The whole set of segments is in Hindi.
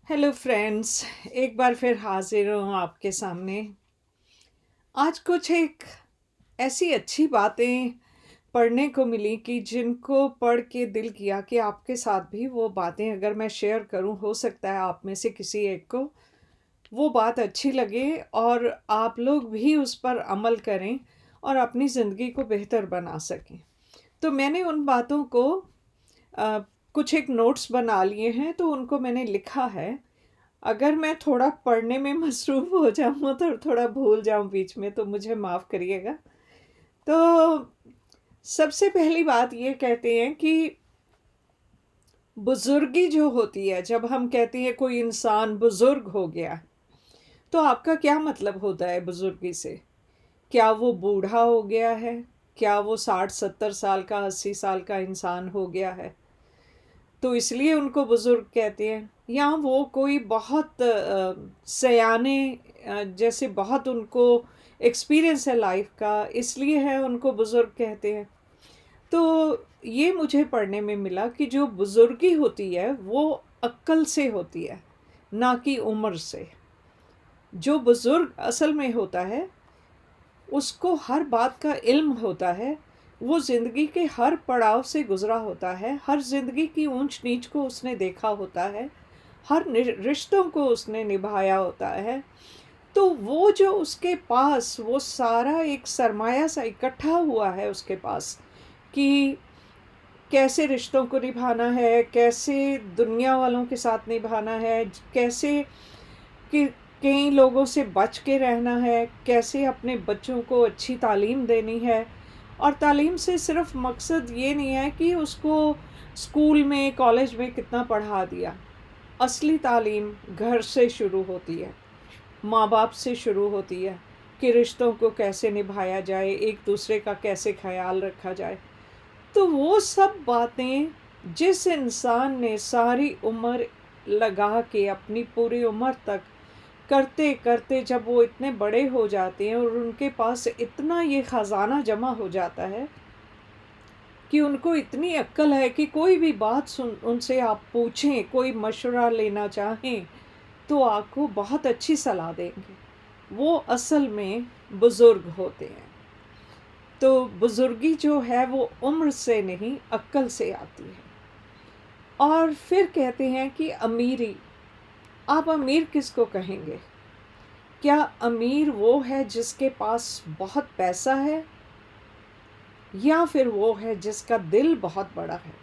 हेलो फ्रेंड्स, एक बार फिर हाजिर हूँ आपके सामने। आज कुछ एक ऐसी अच्छी बातें पढ़ने को मिली कि जिनको पढ़ के दिल किया कि आपके साथ भी वो बातें अगर मैं शेयर करूँ, हो सकता है आप में से किसी एक को वो बात अच्छी लगे और आप लोग भी उस पर अमल करें और अपनी ज़िंदगी को बेहतर बना सकें। तो मैंने उन बातों को अ, कुछ एक नोट्स बना लिए हैं, तो उनको मैंने लिखा है। अगर मैं थोड़ा पढ़ने में मसरूफ़ हो जाऊँ तो थोड़ा भूल जाऊँ बीच में, तो मुझे माफ़ करिएगा। तो सबसे पहली बात ये कहते हैं कि बुज़ुर्गी जो होती है, जब हम कहते हैं कोई इंसान बुज़ुर्ग हो गया, तो आपका क्या मतलब होता है बुज़ुर्गी से? क्या वो बूढ़ा हो गया है? क्या वो 60-70 साल का, 80 साल का इंसान हो गया है? तो इसलिए उनको बुज़ुर्ग कहते हैं, या वो कोई बहुत सयाने, जैसे बहुत उनको एक्सपीरियंस है लाइफ का, इसलिए है उनको बुज़ुर्ग कहते हैं। तो ये मुझे पढ़ने में मिला कि जो बुज़ुर्गी होती है वो अक्ल से होती है, ना कि उम्र से। जो बुज़ुर्ग असल में होता है, उसको हर बात का इल्म होता है। वो ज़िंदगी के हर पड़ाव से गुज़रा होता है, हर ज़िंदगी की ऊंच नीच को उसने देखा होता है, हर रिश्तों को उसने निभाया होता है। तो वो जो उसके पास वो सारा एक सरमाया सा इकट्ठा हुआ है उसके पास, कि कैसे रिश्तों को निभाना है, कैसे दुनिया वालों के साथ निभाना है, कैसे कि कई लोगों से बच के रहना है, कैसे अपने बच्चों को अच्छी तालीम देनी है। और तालीम से सिर्फ मकसद ये नहीं है कि उसको स्कूल में, कॉलेज में कितना पढ़ा दिया। असली तालीम घर से शुरू होती है, माँ बाप से शुरू होती है, कि रिश्तों को कैसे निभाया जाए, एक दूसरे का कैसे ख्याल रखा जाए। तो वो सब बातें जिस इंसान ने सारी उम्र लगा के, अपनी पूरी उम्र तक करते करते, जब वो इतने बड़े हो जाते हैं और उनके पास इतना ये ख़जाना जमा हो जाता है कि उनको इतनी अक्ल है कि कोई भी बात सुन उनसे आप पूछें, कोई मशवरा लेना चाहें, तो आपको बहुत अच्छी सलाह देंगे। वो असल में बुज़ुर्ग होते हैं। तो बुज़ुर्गी जो है वो उम्र से नहीं, अक्ल से आती है। और फिर कहते हैं कि अमीरी, आप अमीर किसको कहेंगे? क्या अमीर वो है जिसके पास बहुत पैसा है, या फिर वो है जिसका दिल बहुत बड़ा है?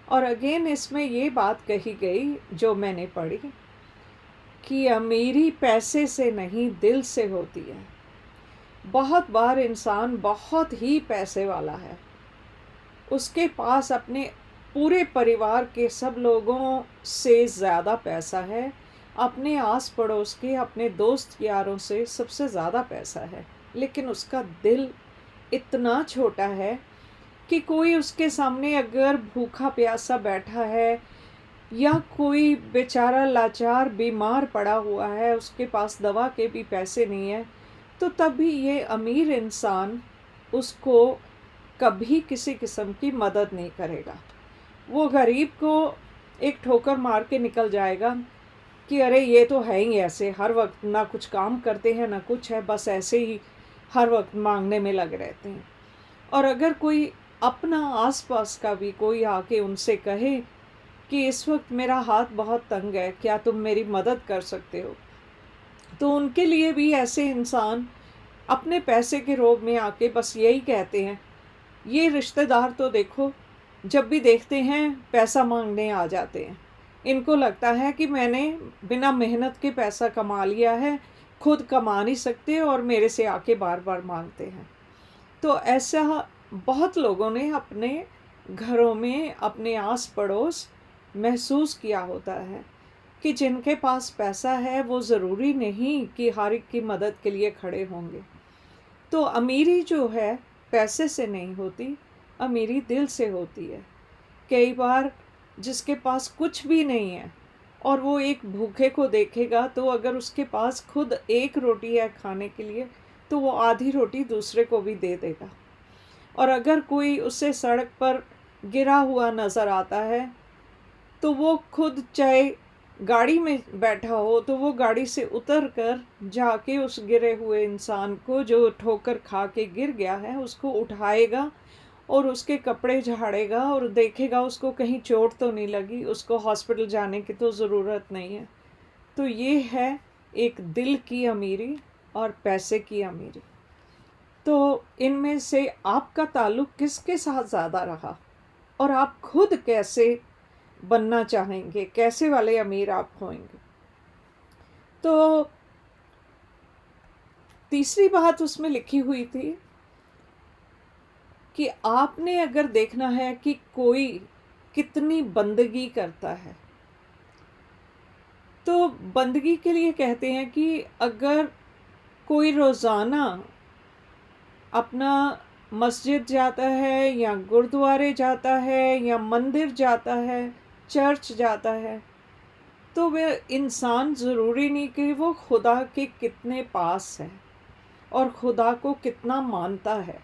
और अगेन इसमें ये बात कही गई जो मैंने पढ़ी, कि अमीरी पैसे से नहीं, दिल से होती है। बहुत बार इंसान बहुत ही पैसे वाला है, उसके पास अपने पूरे परिवार के सब लोगों से ज़्यादा पैसा है, अपने आस पड़ोस के, अपने दोस्त यारों से सबसे ज़्यादा पैसा है, लेकिन उसका दिल इतना छोटा है कि कोई उसके सामने अगर भूखा प्यासा बैठा है, या कोई बेचारा लाचार बीमार पड़ा हुआ है, उसके पास दवा के भी पैसे नहीं है, तो तब भी ये अमीर इंसान उसको कभी किसी किस्म की मदद नहीं करेगा। वो गरीब को एक ठोकर मार के निकल जाएगा कि अरे ये तो है ही ऐसे, हर वक्त ना कुछ काम करते हैं ना कुछ है, बस ऐसे ही हर वक्त मांगने में लगे रहते हैं। और अगर कोई अपना आसपास का भी कोई आके उनसे कहे कि इस वक्त मेरा हाथ बहुत तंग है, क्या तुम मेरी मदद कर सकते हो, तो उनके लिए भी ऐसे इंसान अपने पैसे के रोब में आके बस यही कहते हैं। ये रिश्तेदार तो देखो, जब भी देखते हैं पैसा मांगने आ जाते हैं। इनको लगता है कि मैंने बिना मेहनत के पैसा कमा लिया है, खुद कमा नहीं सकते और मेरे से आके बार बार मांगते हैं। तो ऐसा बहुत लोगों ने अपने घरों में, अपने आस पड़ोस महसूस किया होता है, कि जिनके पास पैसा है वो ज़रूरी नहीं कि हर एक की मदद के लिए खड़े होंगे। तो अमीरी जो है पैसे से नहीं होती, अमीरी दिल से होती है। कई बार जिसके पास कुछ भी नहीं है और वो एक भूखे को देखेगा, तो अगर उसके पास खुद एक रोटी है खाने के लिए, तो वो आधी रोटी दूसरे को भी दे देगा। और अगर कोई उसे सड़क पर गिरा हुआ नज़र आता है, तो वो खुद चाहे गाड़ी में बैठा हो तो वो गाड़ी से उतर कर जाके उस गिरे हुए इंसान को, जो ठोकर खा के गिर गया है, उसको उठाएगा और उसके कपड़े झाड़ेगा और देखेगा उसको कहीं चोट तो नहीं लगी, उसको हॉस्पिटल जाने की तो ज़रूरत नहीं है। तो ये है एक दिल की अमीरी और पैसे की अमीरी। तो इनमें से आपका ताल्लुक़ किसके साथ ज़्यादा रहा, और आप खुद कैसे बनना चाहेंगे, कैसे वाले अमीर आप होंगे। तो तीसरी बात उसमें लिखी हुई थी कि आपने अगर देखना है कि कोई कितनी बंदगी करता है, तो बंदगी के लिए कहते हैं कि अगर कोई रोज़ाना अपना मस्जिद जाता है या गुरुद्वारे जाता है या मंदिर जाता है, चर्च जाता है, तो वह इंसान ज़रूरी नहीं कि वो खुदा के कितने पास है और खुदा को कितना मानता है।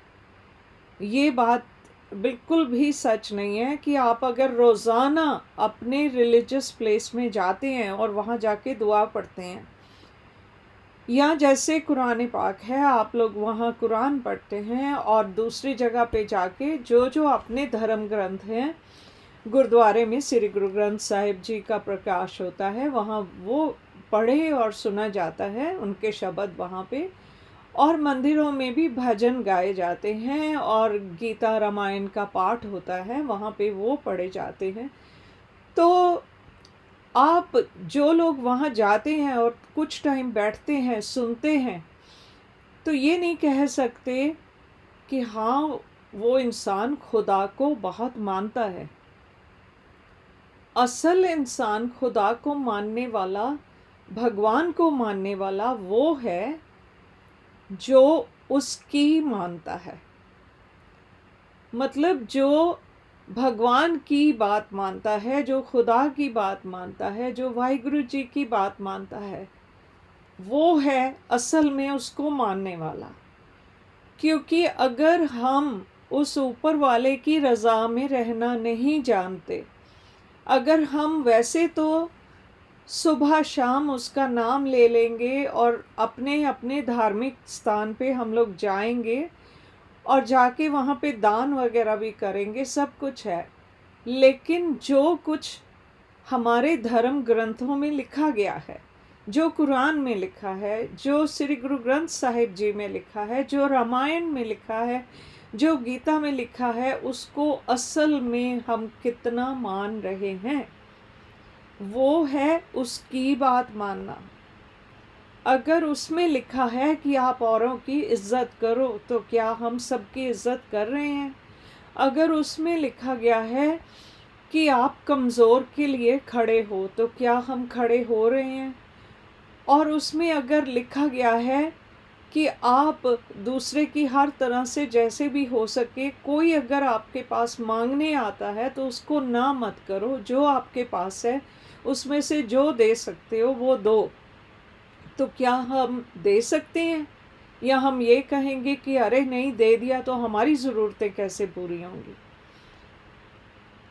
ये बात बिल्कुल भी सच नहीं है कि आप अगर रोज़ाना अपने रिलीजियस प्लेस में जाते हैं और वहाँ जाके दुआ पढ़ते हैं, या जैसे कुरान पाक है, आप लोग वहाँ कुरान पढ़ते हैं और दूसरी जगह पे जाके जो अपने धर्म ग्रंथ हैं, गुरुद्वारे में श्री गुरु ग्रंथ साहिब जी का प्रकाश होता है, वहाँ वो पढ़े और सुना जाता है उनके शब्द वहाँ पे, और मंदिरों में भी भजन गाए जाते हैं और गीता रामायण का पाठ होता है, वहाँ पे वो पढ़े जाते हैं। तो आप जो लोग वहाँ जाते हैं और कुछ टाइम बैठते हैं, सुनते हैं, तो ये नहीं कह सकते कि हाँ वो इंसान खुदा को बहुत मानता है। असल इंसान खुदा को मानने वाला, भगवान को मानने वाला वो है जो उसकी मानता है। मतलब जो भगवान की बात मानता है, जो खुदा की बात मानता है, जो वाहिगुरु जी की बात मानता है, वो है असल में उसको मानने वाला। क्योंकि अगर हम उस ऊपर वाले की रज़ा में रहना नहीं जानते, अगर हम वैसे तो सुबह शाम उसका नाम ले लेंगे और अपने अपने धार्मिक स्थान पे हम लोग जाएंगे और जाके वहाँ पे दान वगैरह भी करेंगे, सब कुछ है, लेकिन जो कुछ हमारे धर्म ग्रंथों में लिखा गया है, जो कुरान में लिखा है, जो श्री गुरु ग्रंथ साहिब जी में लिखा है, जो रामायण में लिखा है, जो गीता में लिखा है, उसको असल में हम कितना मान रहे हैं, वो है उसकी बात मानना। अगर उसमें लिखा है कि आप औरों की इज़्ज़त करो, तो क्या हम सबकी इज़्ज़त कर रहे हैं? अगर उसमें लिखा गया है कि आप कमज़ोर के लिए खड़े हो, तो क्या हम खड़े हो रहे हैं? और उसमें अगर लिखा गया है कि आप दूसरे की हर तरह से जैसे भी हो सके, कोई अगर आपके पास मांगने आता है तो उसको ना मत करो, जो आपके पास है उसमें से जो दे सकते हो वो दो, तो क्या हम दे सकते हैं? या हम ये कहेंगे कि अरे नहीं, दे दिया तो हमारी ज़रूरतें कैसे पूरी होंगी?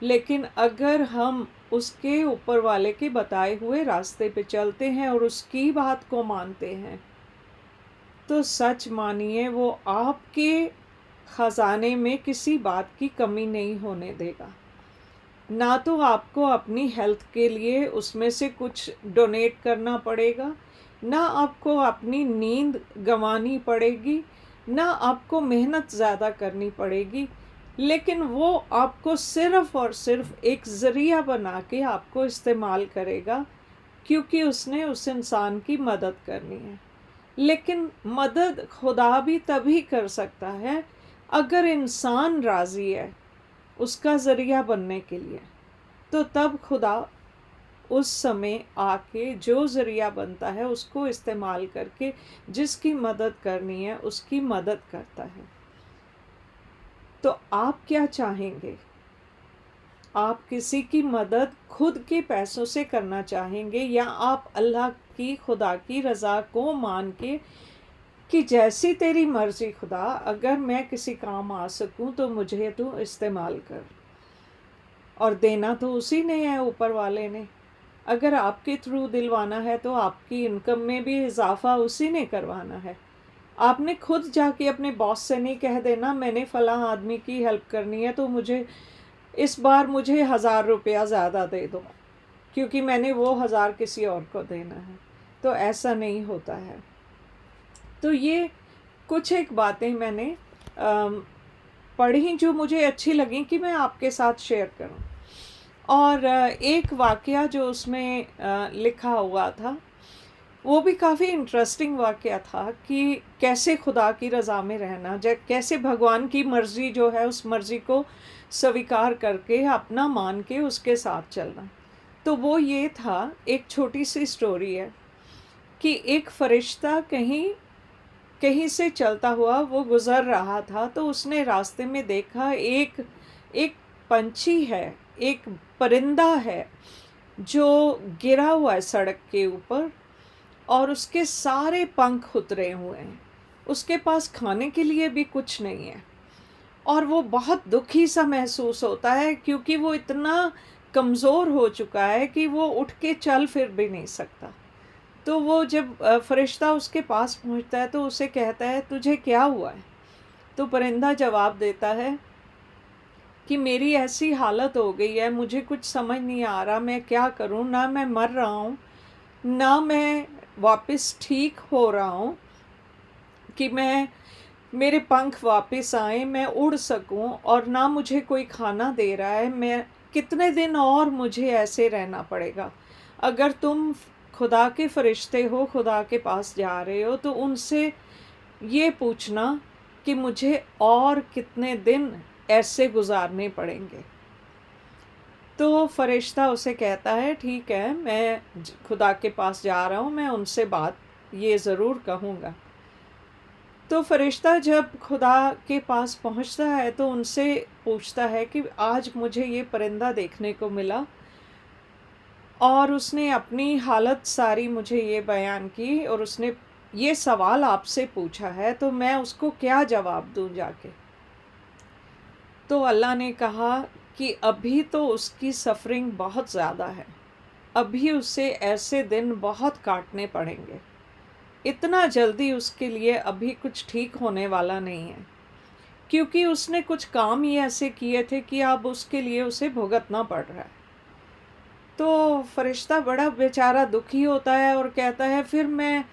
लेकिन अगर हम उसके ऊपर वाले के बताए हुए रास्ते पे चलते हैं और उसकी बात को मानते हैं, तो सच मानिए वो आपके ख़जाने में किसी बात की कमी नहीं होने देगा। ना तो आपको अपनी हेल्थ के लिए उसमें से कुछ डोनेट करना पड़ेगा, ना आपको अपनी नींद गंवानी पड़ेगी, ना आपको मेहनत ज़्यादा करनी पड़ेगी, लेकिन वो आपको सिर्फ़ और सिर्फ़ एक ज़रिया बना के आपको इस्तेमाल करेगा, क्योंकि उसने उस इंसान की मदद करनी है। लेकिन मदद खुदा भी तभी कर सकता है अगर इंसान राज़ी है उसका ज़रिया बनने के लिए, तो तब खुदा उस समय आके जो ज़रिया बनता है उसको इस्तेमाल करके जिसकी मदद करनी है उसकी मदद करता है। तो आप क्या चाहेंगे? आप किसी की मदद खुद के पैसों से करना चाहेंगे, या आप अल्लाह की, खुदा की रज़ा को मान के कि जैसी तेरी मर्ज़ी खुदा, अगर मैं किसी काम आ सकूं तो मुझे तू इस्तेमाल कर, और देना तो उसी ने है, ऊपर वाले ने। अगर आपके थ्रू दिलवाना है तो आपकी इनकम में भी इजाफा उसी ने करवाना है। आपने खुद जाके अपने बॉस से नहीं कह देना मैंने फ़लाँ आदमी की हेल्प करनी है तो मुझे इस बार मुझे 1000 रुपया ज़्यादा दे दो, क्योंकि मैंने वो 1000 किसी और को देना है। तो ऐसा नहीं होता है। तो ये कुछ एक बातें मैंने पढ़ी जो मुझे अच्छी लगी कि मैं आपके साथ शेयर करूं। और एक वाकया जो उसमें लिखा हुआ था वो भी काफ़ी इंटरेस्टिंग वाकया था कि कैसे खुदा की रज़ा में रहना, कैसे भगवान की मर्ज़ी जो है उस मर्ज़ी को स्वीकार करके अपना मान के उसके साथ चलना। तो वो ये था, एक छोटी सी स्टोरी है कि एक फरिश्ता कहीं कहीं से चलता हुआ वो गुज़र रहा था, तो उसने रास्ते में देखा एक एक पंछी है, एक परिंदा है जो गिरा हुआ है सड़क के ऊपर और उसके सारे पंख उतरे हुए हैं। उसके पास खाने के लिए भी कुछ नहीं है और वो बहुत दुखी सा महसूस होता है क्योंकि वो इतना कमज़ोर हो चुका है कि वो उठ के चल फिर भी नहीं सकता। तो वो जब फरिश्ता उसके पास पहुंचता है तो उसे कहता है तुझे क्या हुआ है? तो परिंदा जवाब देता है कि मेरी ऐसी हालत हो गई है, मुझे कुछ समझ नहीं आ रहा मैं क्या करूं, ना मैं मर रहा हूं ना मैं वापस ठीक हो रहा हूं कि मेरे पंख वापस आए, मैं उड़ सकूं, और ना मुझे कोई खाना दे रहा है। मैं कितने दिन और मुझे ऐसे रहना पड़ेगा? अगर तुम खुदा के फरिश्ते हो, खुदा के पास जा रहे हो, तो उनसे ये पूछना कि मुझे और कितने दिन ऐसे गुजारने पड़ेंगे। तो फरिश्ता उसे कहता है ठीक है, मैं खुदा के पास जा रहा हूँ, मैं उनसे बात ये ज़रूर कहूँगा। तो फरिश्ता जब खुदा के पास पहुँचता है तो उनसे पूछता है कि आज मुझे ये परिंदा देखने को मिला और उसने अपनी हालत सारी मुझे ये बयान की और उसने ये सवाल आपसे पूछा है, तो मैं उसको क्या जवाब दूं जाके? तो अल्लाह ने कहा कि अभी तो उसकी सफ़रिंग बहुत ज़्यादा है, अभी उसे ऐसे दिन बहुत काटने पड़ेंगे, इतना जल्दी उसके लिए अभी कुछ ठीक होने वाला नहीं है, क्योंकि उसने कुछ काम ही ऐसे किए थे कि अब उसके लिए उसे भुगतना पड़ रहा है। तो फरिश्ता बड़ा बेचारा दुखी होता है और कहता है फिर मैं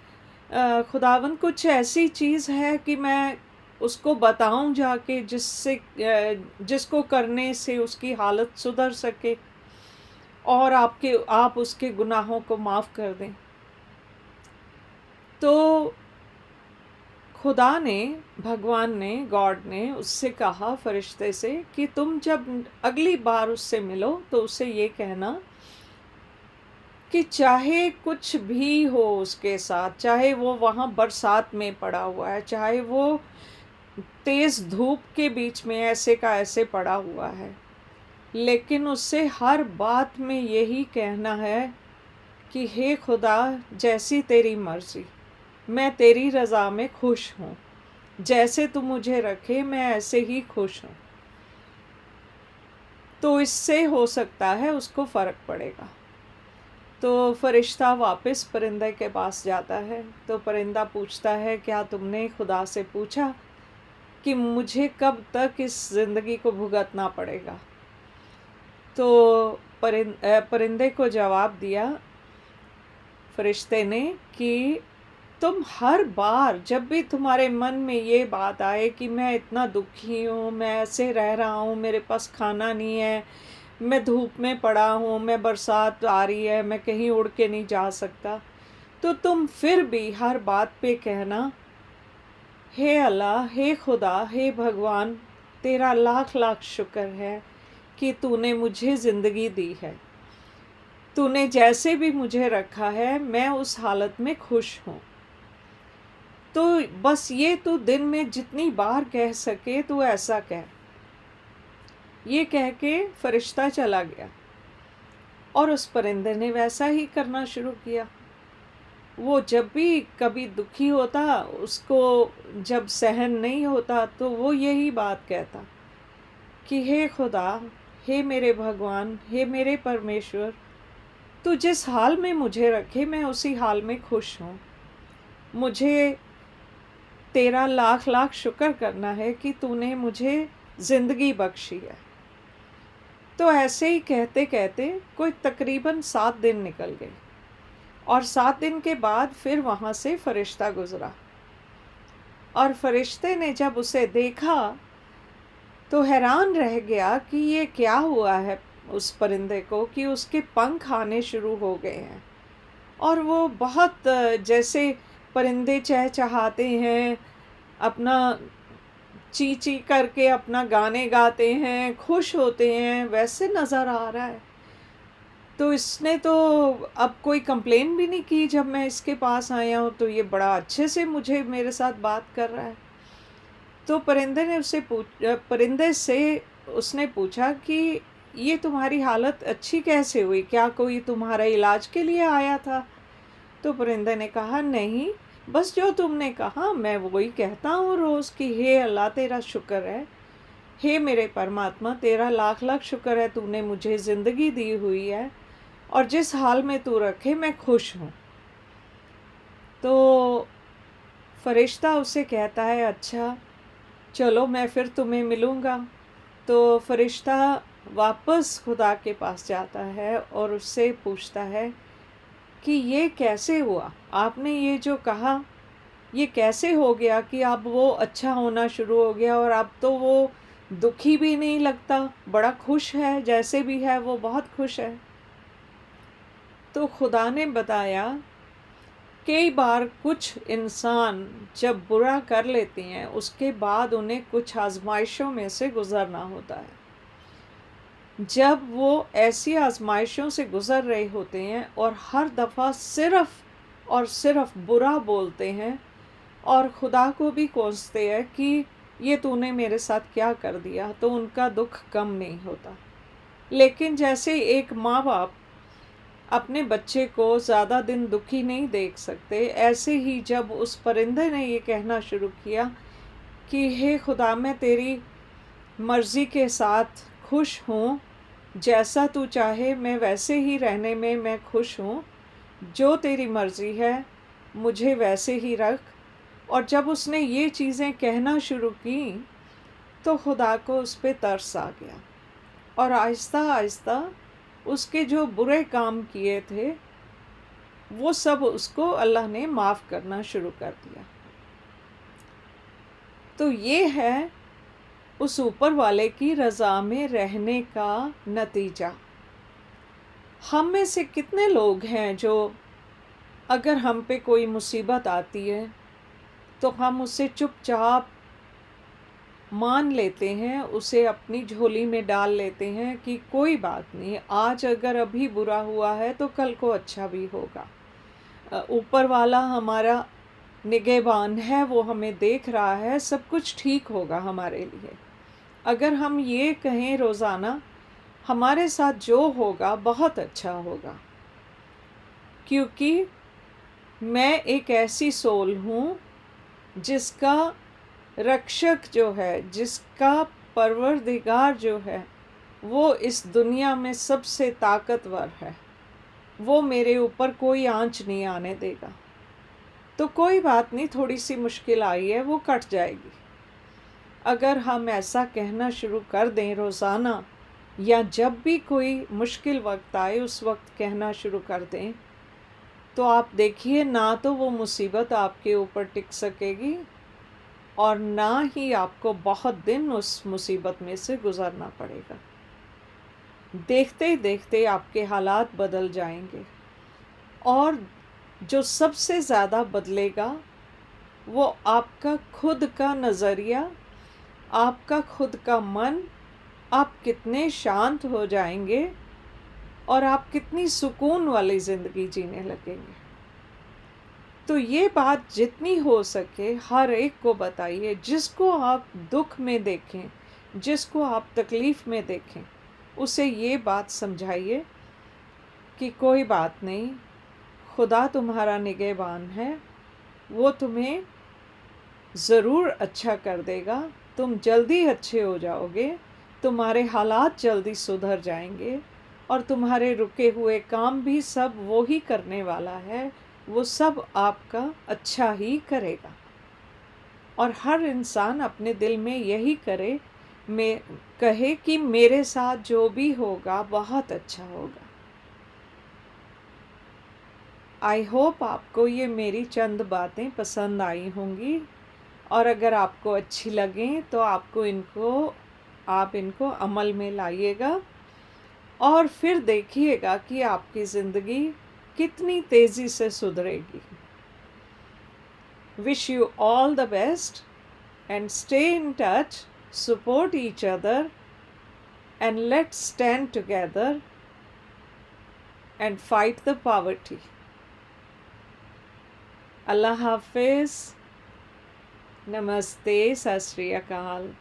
खुदावन कुछ ऐसी चीज़ है कि मैं उसको बताऊं जाके जिसको करने से उसकी हालत सुधर सके और आप उसके गुनाहों को माफ़ कर दें। तो खुदा ने, भगवान ने, गॉड ने उससे कहा फरिश्ते से कि तुम जब अगली बार उससे मिलो तो उससे ये कहना कि चाहे कुछ भी हो उसके साथ, चाहे वो वहाँ बरसात में पड़ा हुआ है, चाहे वो तेज़ धूप के बीच में ऐसे का ऐसे पड़ा हुआ है, लेकिन उससे हर बात में यही कहना है कि हे खुदा, जैसी तेरी मर्ज़ी, मैं तेरी रज़ा में खुश हूँ, जैसे तू मुझे रखे मैं ऐसे ही खुश हूँ। तो इससे हो सकता है उसको फ़र्क पड़ेगा। तो फरिश्ता वापस परिंदे के पास जाता है। तो परिंदा पूछता है क्या तुमने खुदा से पूछा कि मुझे कब तक इस ज़िंदगी को भुगतना पड़ेगा? तो परिंदे को जवाब दिया फरिश्ते ने कि तुम हर बार जब भी तुम्हारे मन में ये बात आए कि मैं इतना दुखी हूँ, मैं ऐसे रह रहा हूँ, मेरे पास खाना नहीं है, मैं धूप में पड़ा हूँ, मैं बरसात आ रही है, मैं कहीं उड़ के नहीं जा सकता, तो तुम फिर भी हर बात पे कहना हे अल्लाह, हे खुदा, हे भगवान, तेरा लाख लाख शुक्र है कि तूने मुझे ज़िंदगी दी है, तूने जैसे भी मुझे रखा है मैं उस हालत में खुश हूँ। तो बस ये तू दिन में जितनी बार कह सके तू ऐसा कह। ये कह के फरिश्ता चला गया और उस परिंदे ने वैसा ही करना शुरू किया। वो जब भी कभी दुखी होता, उसको जब सहन नहीं होता, तो वो यही बात कहता कि हे खुदा, हे मेरे भगवान, हे मेरे परमेश्वर, तू जिस हाल में मुझे रखे मैं उसी हाल में खुश हूँ। मुझे तेरा लाख लाख शुक्र करना है कि तूने मुझे ज़िंदगी बख्शी है। तो ऐसे ही कहते कहते कोई तकरीबन 7 दिन निकल गए और 7 दिन के बाद फिर वहाँ से फरिश्ता गुज़रा और फरिश्ते ने जब उसे देखा तो हैरान रह गया कि ये क्या हुआ है उस परिंदे को कि उसके पंख आने शुरू हो गए हैं और वो बहुत जैसे परिंदे चहचहाते हैं, अपना ची ची करके अपना गाने गाते हैं, खुश होते हैं, वैसे नज़र आ रहा है। तो इसने तो अब कोई कंप्लेन भी नहीं की जब मैं इसके पास आया हूँ, तो ये बड़ा अच्छे से मुझे मेरे साथ बात कर रहा है। तो परिंदे से उसने पूछा कि ये तुम्हारी हालत अच्छी कैसे हुई? क्या कोई तुम्हारा इलाज के लिए आया था? तो परिंदे ने कहा नहीं, बस जो तुमने कहा मैं वही कहता हूँ रोज़ कि हे अल्लाह तेरा शुक्र है, हे मेरे परमात्मा तेरा लाख लाख शुक्र है, तूने मुझे ज़िंदगी दी हुई है और जिस हाल में तू रखे मैं खुश हूँ। तो फरिश्ता उसे कहता है अच्छा चलो मैं फिर तुम्हें मिलूँगा। तो फरिश्ता वापस खुदा के पास जाता है और उससे पूछता है कि ये कैसे हुआ? आपने ये जो कहा ये कैसे हो गया कि अब वो अच्छा होना शुरू हो गया और अब तो वो दुखी भी नहीं लगता, बड़ा खुश है, जैसे भी है वो बहुत खुश है। तो खुदा ने बताया कई बार कुछ इंसान जब बुरा कर लेते हैं उसके बाद उन्हें कुछ आजमाइशों में से गुज़रना होता है। जब वो ऐसी आजमाइशों से गुज़र रहे होते हैं और हर दफ़ा सिर्फ़ और सिर्फ़ बुरा बोलते हैं और खुदा को भी कोसते हैं कि ये तूने मेरे साथ क्या कर दिया, तो उनका दुख कम नहीं होता। लेकिन जैसे एक माँ बाप अपने बच्चे को ज़्यादा दिन दुखी नहीं देख सकते, ऐसे ही जब उस परिंदे ने ये कहना शुरू किया कि हे खुदा मैं तेरी मर्ज़ी के साथ खुश हूँ, जैसा तू चाहे मैं वैसे ही रहने में मैं खुश हूँ, जो तेरी मर्ज़ी है मुझे वैसे ही रख। और जब उसने ये चीज़ें कहना शुरू की तो खुदा को उस पर तरस आ गया और आहिस्ता आहिस्ता उसके जो बुरे काम किए थे वो सब उसको अल्लाह ने माफ़ करना शुरू कर दिया। तो ये है उस ऊपर वाले की रज़ा में रहने का नतीजा। हम में से कितने लोग हैं जो अगर हम पे कोई मुसीबत आती है तो हम उसे चुपचाप मान लेते हैं, उसे अपनी झोली में डाल लेते हैं कि कोई बात नहीं, आज अगर अभी बुरा हुआ है तो कल को अच्छा भी होगा। ऊपर वाला हमारा निगहबान है, वो हमें देख रहा है, सब कुछ ठीक होगा हमारे लिए। अगर हम ये कहें रोज़ाना हमारे साथ जो होगा बहुत अच्छा होगा, क्योंकि मैं एक ऐसी सोल हूँ जिसका रक्षक जो है, जिसका परवरदिगार जो है वो इस दुनिया में सबसे ताकतवर है, वो मेरे ऊपर कोई आंच नहीं आने देगा। तो कोई बात नहीं, थोड़ी सी मुश्किल आई है वो कट जाएगी। अगर हम ऐसा कहना शुरू कर दें रोज़ाना, या जब भी कोई मुश्किल वक्त आए उस वक्त कहना शुरू कर दें, तो आप देखिए ना तो वो मुसीबत आपके ऊपर टिक सकेगी और ना ही आपको बहुत दिन उस मुसीबत में से गुज़रना पड़ेगा। देखते देखते आपके हालात बदल जाएंगे और जो सबसे ज़्यादा बदलेगा वो आपका खुद का नज़रिया, आपका खुद का मन। आप कितने शांत हो जाएंगे और आप कितनी सुकून वाली ज़िंदगी जीने लगेंगे। तो ये बात जितनी हो सके हर एक को बताइए, जिसको आप दुख में देखें, जिसको आप तकलीफ़ में देखें, उसे ये बात समझाइए कि कोई बात नहीं, खुदा तुम्हारा निगहबान है, वो तुम्हें ज़रूर अच्छा कर देगा, तुम जल्दी अच्छे हो जाओगे, तुम्हारे हालात जल्दी सुधर जाएंगे और तुम्हारे रुके हुए काम भी सब वो ही करने वाला है। वो सब आपका अच्छा ही करेगा। और हर इंसान अपने दिल में यही कहे कि मेरे साथ जो भी होगा बहुत अच्छा होगा। आई होप आपको ये मेरी चंद बातें पसंद आई होंगी, और अगर आपको अच्छी लगें तो आप इनको अमल में लाइएगा और फिर देखिएगा कि आपकी ज़िंदगी कितनी तेज़ी से सुधरेगी। Wish you all the best and stay in touch, support each other, and let's stand together and fight the poverty. Allah Hafiz. Namaste. Sat Sri Akal.